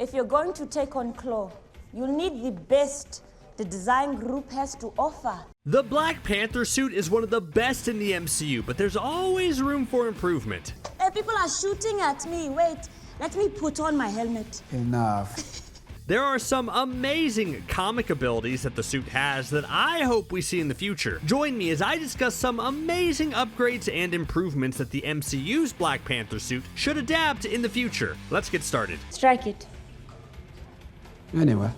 If you're going to take on Claw, you'll need the best the design group has to offer. The Black Panther suit is one of the best in the MCU, but there's always room for improvement. Hey, people are shooting at me. Wait, let me put on my helmet. Enough. There are some amazing comic abilities that the suit has that I hope we see in the future. Join me as I discuss some amazing upgrades and improvements that the MCU's Black Panther suit should adapt in the future. Let's get started. Strike it. Anyway.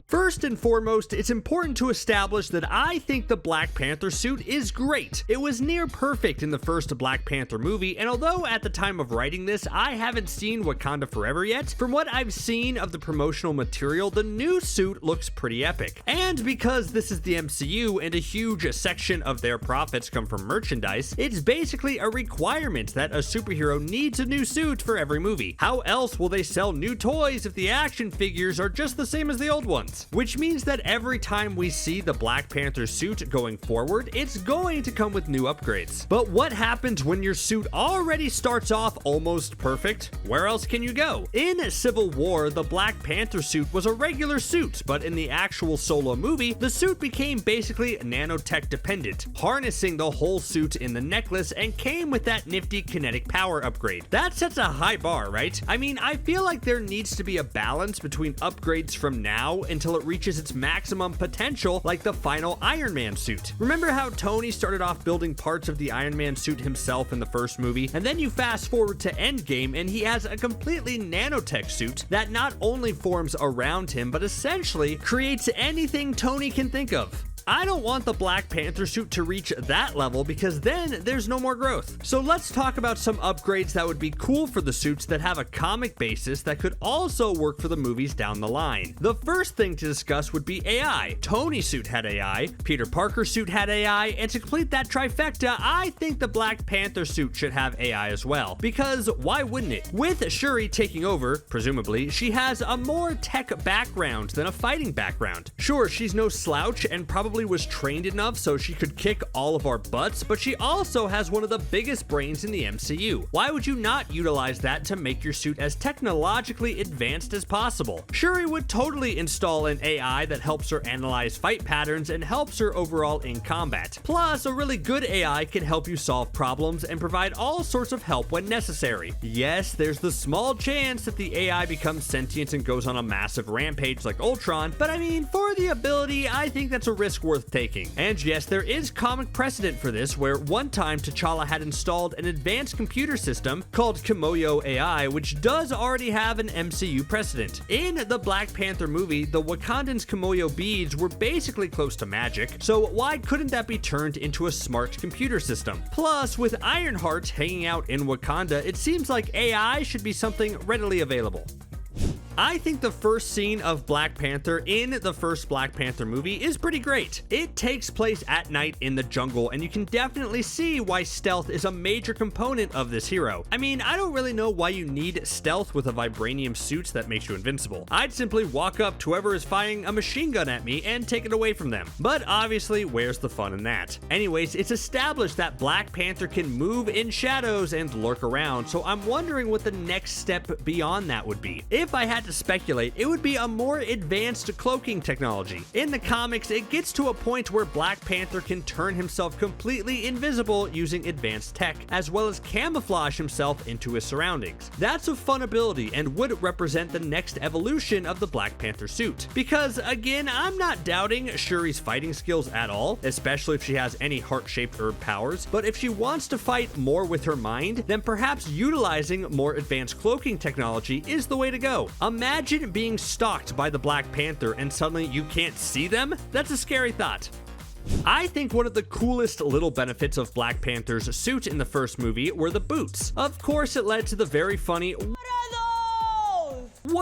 First and foremost, it's important to establish that I think the Black Panther suit is great. It was near perfect in the first Black Panther movie, and although at the time of writing this, I haven't seen Wakanda Forever yet, from what I've seen of the promotional material, the new suit looks pretty epic. And because this is the MCU and a huge section of their profits come from merchandise, it's basically a requirement that a superhero needs a new suit for every movie. How else will they sell new toys if the action figures are just the same as the old ones? Which means that every time we see the Black Panther suit going forward, it's going to come with new upgrades. But what happens when your suit already starts off almost perfect? Where else can you go? In Civil War, the Black Panther suit was a regular suit, but in the actual solo movie, the suit became basically nanotech dependent, harnessing the whole suit in the necklace and came with that nifty kinetic power upgrade. That sets a high bar, right? I mean, I feel like there needs to be a balance between upgrades from now until it reaches its maximum potential, like the final Iron Man suit. Remember how Tony started off building parts of the Iron Man suit himself in the first movie, and then you fast forward to Endgame and he has a completely nanotech suit that not only forms around him, but essentially creates anything Tony can think of. I don't want the Black Panther suit to reach that level because then there's no more growth. So let's talk about some upgrades that would be cool for the suits that have a comic basis that could also work for the movies down the line. The first thing to discuss would be AI. Tony's suit had AI, Peter Parker's suit had AI, and to complete that trifecta, I think the Black Panther suit should have AI as well. Because why wouldn't it? With Shuri taking over, presumably, she has a more tech background than a fighting background. Sure, she's no slouch and probably was trained enough so she could kick all of our butts, but she also has one of the biggest brains in the MCU. Why would you not utilize that to make your suit as technologically advanced as possible? Shuri would totally install an AI that helps her analyze fight patterns and helps her overall in combat. Plus, a really good AI can help you solve problems and provide all sorts of help when necessary. Yes, there's the small chance that the AI becomes sentient and goes on a massive rampage like Ultron, but I mean, for the ability, I think that's a risk worth taking. And yes, there is comic precedent for this, where one time T'Challa had installed an advanced computer system called Kimoyo AI, which does already have an MCU precedent. In the Black Panther movie, the Wakandans' Kimoyo beads were basically close to magic, so why couldn't that be turned into a smart computer system? Plus, with Ironheart hanging out in Wakanda, it seems like AI should be something readily available. I think the first scene of Black Panther in the first Black Panther movie is pretty great. It takes place at night in the jungle, and you can definitely see why stealth is a major component of this hero. I mean, I don't really know why you need stealth with a vibranium suit that makes you invincible. I'd simply walk up to whoever is firing a machine gun at me and take it away from them. But obviously, where's the fun in that? Anyways, it's established that Black Panther can move in shadows and lurk around, so I'm wondering what the next step beyond that would be. If I had to speculate, it would be a more advanced cloaking technology. In the comics, it gets to a point where Black Panther can turn himself completely invisible using advanced tech, as well as camouflage himself into his surroundings. That's a fun ability and would represent the next evolution of the Black Panther suit. Because again, I'm not doubting Shuri's fighting skills at all, especially if she has any heart-shaped herb powers, but if she wants to fight more with her mind, then perhaps utilizing more advanced cloaking technology is the way to go. Imagine being stalked by the Black Panther and suddenly you can't see them? That's a scary thought. I think one of the coolest little benefits of Black Panther's suit in the first movie were the boots. Of course, it led to the very funny "What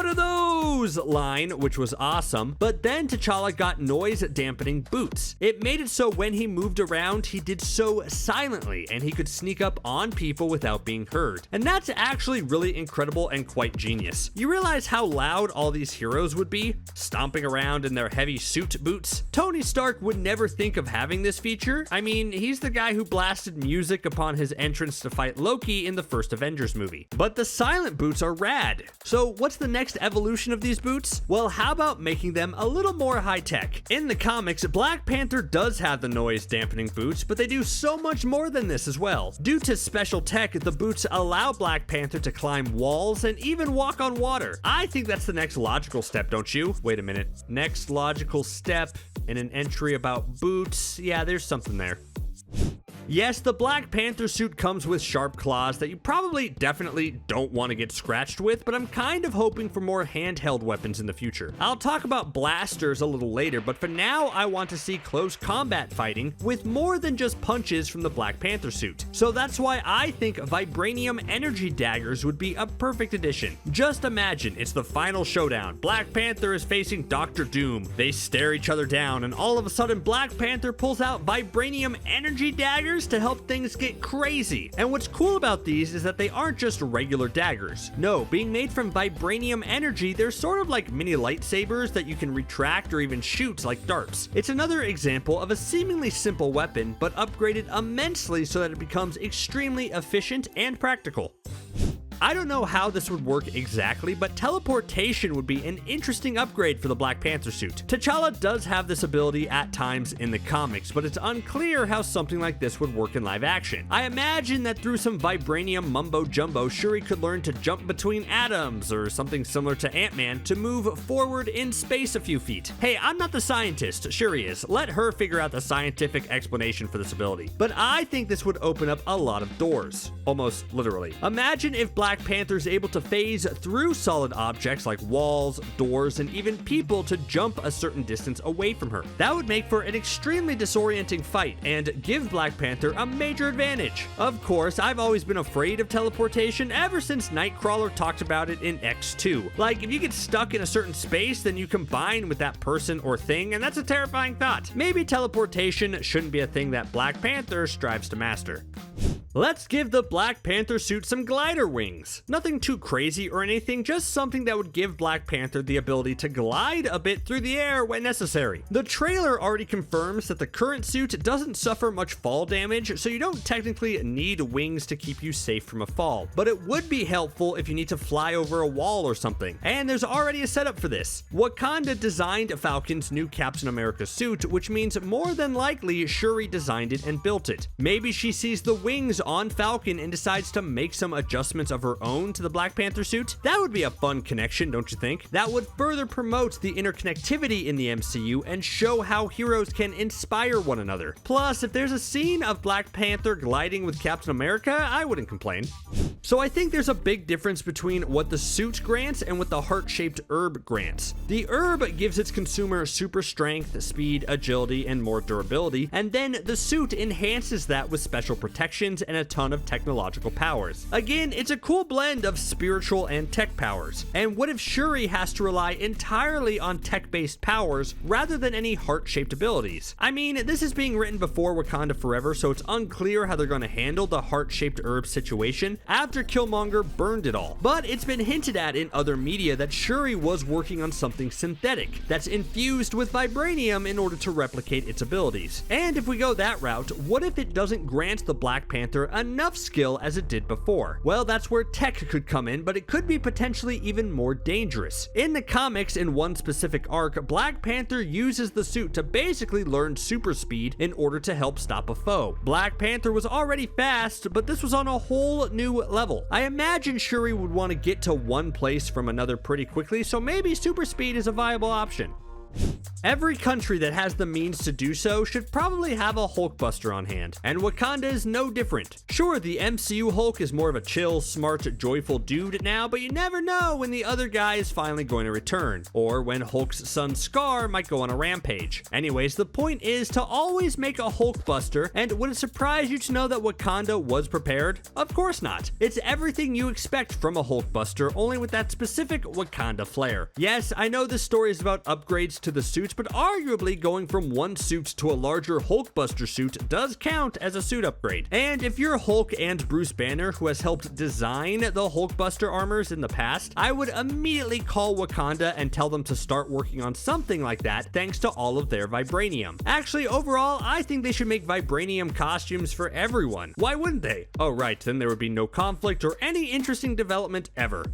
are those?" line, which was awesome, but then T'Challa got noise-dampening boots. It made it so when he moved around, he did so silently, and he could sneak up on people without being heard. And that's actually really incredible and quite genius. You realize how loud all these heroes would be, stomping around in their heavy suit boots? Tony Stark would never think of having this feature. I mean, he's the guy who blasted music upon his entrance to fight Loki in the first Avengers movie. But the silent boots are rad. So what's the next evolution of these boots? Well, how about making them a little more high-tech? In the comics, Black Panther does have the noise dampening boots, but they do so much more than this as well. Due to special tech, the boots allow Black Panther to climb walls and even walk on water. I think that's the next logical step, don't you? Wait a minute. Next logical step in an entry about boots? Yeah, there's something there. Yes, the Black Panther suit comes with sharp claws that you probably definitely don't want to get scratched with, but I'm kind of hoping for more handheld weapons in the future. I'll talk about blasters a little later, but for now I want to see close combat fighting with more than just punches from the Black Panther suit. So that's why I think Vibranium energy daggers would be a perfect addition. Just imagine, it's the final showdown. Black Panther is facing Dr. Doom. They stare each other down, and all of a sudden Black Panther pulls out Vibranium energy daggers to help things get crazy. And what's cool about these is that they aren't just regular daggers. No, being made from vibranium energy, they're sort of like mini lightsabers that you can retract or even shoot like darts. It's another example of a seemingly simple weapon, but upgraded immensely so that it becomes extremely efficient and practical. I don't know how this would work exactly, but teleportation would be an interesting upgrade for the Black Panther suit. T'Challa does have this ability at times in the comics, but it's unclear how something like this would work in live action. I imagine that through some vibranium mumbo-jumbo, Shuri could learn to jump between atoms, or something similar to Ant-Man, to move forward in space a few feet. Hey, I'm not the scientist, Shuri is. Let her figure out the scientific explanation for this ability. But I think this would open up a lot of doors. Almost literally. Imagine if Black Panther is able to phase through solid objects like walls, doors, and even people to jump a certain distance away from her. That would make for an extremely disorienting fight and give Black Panther a major advantage. Of course, I've always been afraid of teleportation ever since Nightcrawler talked about it in X2. Like, if you get stuck in a certain space, then you combine with that person or thing, and that's a terrifying thought. Maybe teleportation shouldn't be a thing that Black Panther strives to master. Let's give the Black Panther suit some glider wings. Nothing too crazy or anything, just something that would give Black Panther the ability to glide a bit through the air when necessary. The trailer already confirms that the current suit doesn't suffer much fall damage, so you don't technically need wings to keep you safe from a fall. But it would be helpful if you need to fly over a wall or something, and there's already a setup for this. Wakanda designed Falcon's new Captain America suit, which means more than likely Shuri designed it and built it. Maybe she sees the wings on Falcon and decides to make some adjustments of her own to the Black Panther suit. That would be a fun connection, don't you think? That would further promote the interconnectivity in the MCU and show how heroes can inspire one another. Plus, if there's a scene of Black Panther gliding with Captain America, I wouldn't complain. So I think there's a big difference between what the suit grants and what the heart-shaped herb grants. The herb gives its consumer super strength, speed, agility, and more durability, and then the suit enhances that with special protections and a ton of technological powers. Again, it's a cool blend of spiritual and tech powers. And what if Shuri has to rely entirely on tech-based powers rather than any heart-shaped abilities? I mean, this is being written before Wakanda Forever, so it's unclear how they're going to handle the heart-shaped herb situation after Killmonger burned it all. But it's been hinted at in other media that Shuri was working on something synthetic that's infused with vibranium in order to replicate its abilities. And if we go that route, what if it doesn't grant the Black Panther enough skill as it did before? Well, that's where tech could come in, but it could be potentially even more dangerous. In the comics, in one specific arc, Black Panther uses the suit to basically learn Superspeed in order to help stop a foe. Black Panther was already fast, but this was on a whole new level. I imagine Shuri would want to get to one place from another pretty quickly, so maybe Superspeed is a viable option. Every country that has the means to do so should probably have a Hulkbuster on hand, and Wakanda is no different. Sure, the MCU Hulk is more of a chill, smart, joyful dude now, but you never know when the other guy is finally going to return, or when Hulk's son Scar might go on a rampage. Anyways, the point is to always make a Hulkbuster, and would it surprise you to know that Wakanda was prepared? Of course not. It's everything you expect from a Hulkbuster, only with that specific Wakanda flair. Yes, I know this story is about upgrades to the suits, but arguably going from one suit to a larger Hulkbuster suit does count as a suit upgrade. And if you're Hulk and Bruce Banner, who has helped design the Hulkbuster armors in the past, I would immediately call Wakanda and tell them to start working on something like that thanks to all of their Vibranium. Actually, overall, I think they should make Vibranium costumes for everyone. Why wouldn't they? Oh right, then there would be no conflict or any interesting development ever.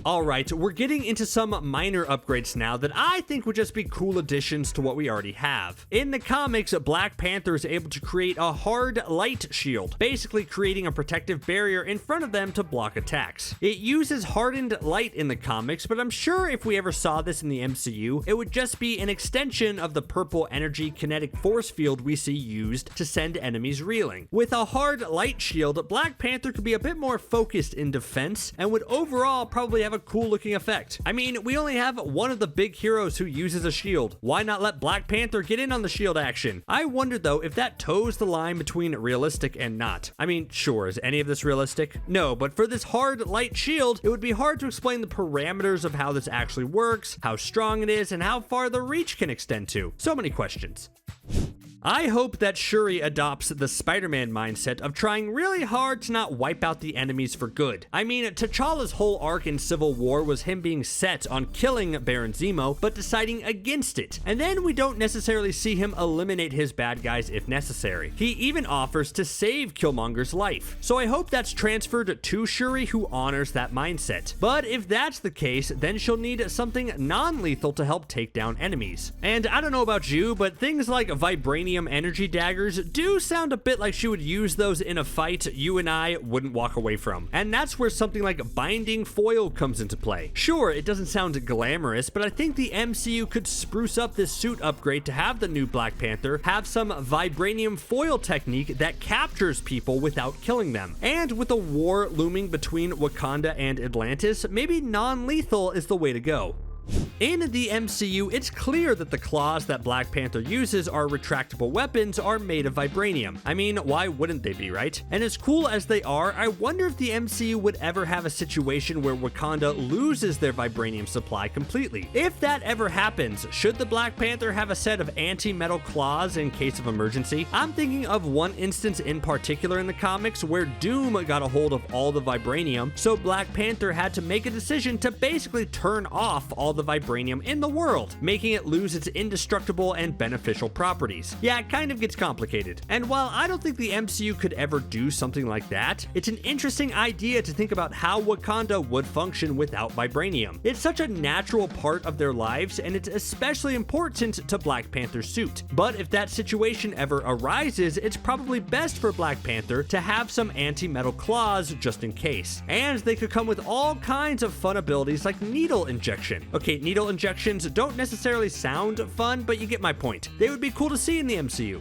Alright, we're getting into some minor upgrades now that I think would just be cool additions to what we already have. In the comics, Black Panther is able to create a hard light shield, basically creating a protective barrier in front of them to block attacks. It uses hardened light in the comics, but I'm sure if we ever saw this in the MCU, it would just be an extension of the purple energy kinetic force field we see used to send enemies reeling. With a hard light shield, Black Panther could be a bit more focused in defense and would overall probably have a cool looking effect. I mean, we only have one of the big heroes who uses a shield. Why not let Black Panther get in on the shield action? I wonder though if that toes the line between realistic and not. I mean, sure, is any of this realistic? No, but for this hard light shield, it would be hard to explain the parameters of how this actually works, how strong it is, and how far the reach can extend to. So many questions. I hope that Shuri adopts the Spider-Man mindset of trying really hard to not wipe out the enemies for good. I mean, T'Challa's whole arc in Civil War was him being set on killing Baron Zemo, but deciding against it. And then we don't necessarily see him eliminate his bad guys if necessary. He even offers to save Killmonger's life. So I hope that's transferred to Shuri, who honors that mindset. But if that's the case, then she'll need something non-lethal to help take down enemies. And I don't know about you, but things like Vibranium energy daggers do sound a bit like she would use those in a fight you and I wouldn't walk away from. And that's where something like binding foil comes into play. Sure, it doesn't sound glamorous, but I think the MCU could spruce up this suit upgrade to have the new Black Panther have some Vibranium foil technique that captures people without killing them. And with a war looming between Wakanda and Atlantis, maybe non-lethal is the way to go. In the MCU, it's clear that the claws that Black Panther uses are retractable weapons are made of Vibranium. I mean, why wouldn't they be, right? And as cool as they are, I wonder if the MCU would ever have a situation where Wakanda loses their Vibranium supply completely. If that ever happens, should the Black Panther have a set of anti-metal claws in case of emergency? I'm thinking of one instance in particular in the comics where Doom got a hold of all the Vibranium, so Black Panther had to make a decision to basically turn off all the Vibranium in the world, making it lose its indestructible and beneficial properties. Yeah, it kind of gets complicated. And while I don't think the MCU could ever do something like that, it's an interesting idea to think about how Wakanda would function without Vibranium. It's such a natural part of their lives, and it's especially important to Black Panther's suit. But if that situation ever arises, it's probably best for Black Panther to have some anti-metal claws just in case. And they could come with all kinds of fun abilities like needle injection. Okay, needle injections don't necessarily sound fun, but you get my point. They would be cool to see in the MCU.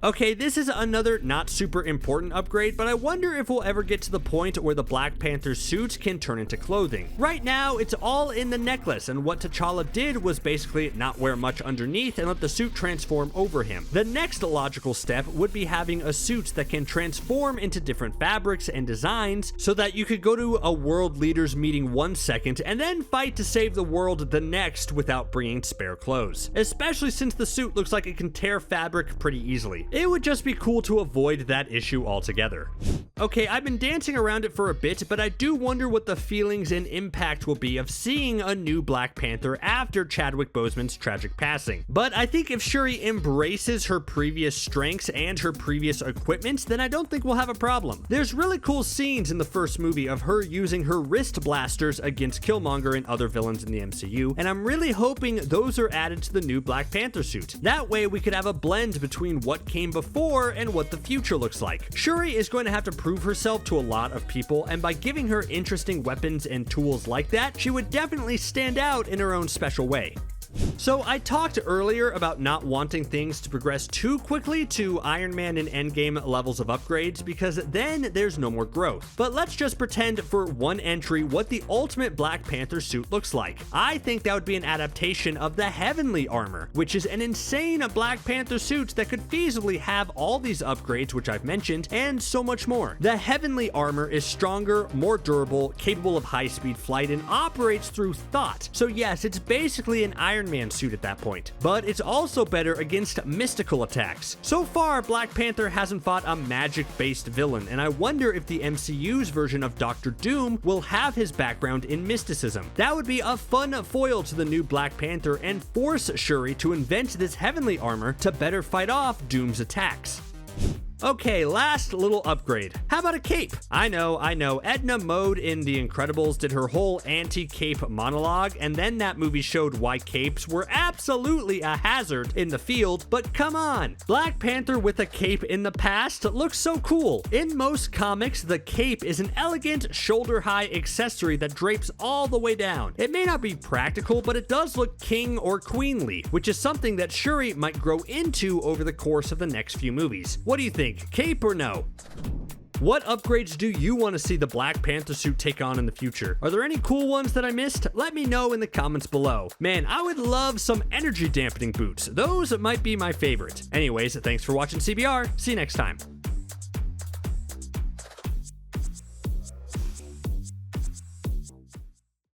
Okay, this is another not super important upgrade, but I wonder if we'll ever get to the point where the Black Panther suit can turn into clothing. Right now, it's all in the necklace, and what T'Challa did was basically not wear much underneath and let the suit transform over him. The next logical step would be having a suit that can transform into different fabrics and designs so that you could go to a world leaders meeting 1 second and then fight to save the world the next without bringing spare clothes. Especially since the suit looks like it can tear fabric pretty easily. It would just be cool to avoid that issue altogether. Okay, I've been dancing around it for a bit, but I do wonder what the feelings and impact will be of seeing a new Black Panther after Chadwick Boseman's tragic passing. But I think if Shuri embraces her previous strengths and her previous equipment, then I don't think we'll have a problem. There's really cool scenes in the first movie of her using her wrist blasters against Killmonger and other villains in the MCU, and I'm really hoping those are added to the new Black Panther suit. That way we could have a blend between what came before and what the future looks like. Shuri is going to have to prove herself to a lot of people, and by giving her interesting weapons and tools like that, she would definitely stand out in her own special way. So I talked earlier about not wanting things to progress too quickly to Iron Man and Endgame levels of upgrades because then there's no more growth. But let's just pretend for one entry what the ultimate Black Panther suit looks like. I think that would be an adaptation of the Heavenly Armor, which is an insane Black Panther suit that could feasibly have all these upgrades which I've mentioned and so much more. The Heavenly Armor is stronger, more durable, capable of high-speed flight, and operates through thought. So yes, it's basically an Iron Iron Man suit at that point. But it's also better against mystical attacks. So far, Black Panther hasn't fought a magic-based villain, and I wonder if the MCU's version of Doctor Doom will have his background in mysticism. That would be a fun foil to the new Black Panther and force Shuri to invent this heavenly armor to better fight off Doom's attacks. Okay, last little upgrade. How about a cape? I know, Edna Mode in The Incredibles did her whole anti-cape monologue, and then that movie showed why capes were absolutely a hazard in the field, but come on. Black Panther with a cape in the past looks so cool. In most comics, the cape is an elegant, shoulder-high accessory that drapes all the way down. It may not be practical, but it does look king or queenly, which is something that Shuri might grow into over the course of the next few movies. What do you think? Cape or no? What upgrades do you want to see the Black Panther suit take on in the future? Are there any cool ones that I missed? Let me know in the comments below. Man, I would love some energy dampening boots. Those might be my favorite. Anyways, thanks for watching CBR. See you next time.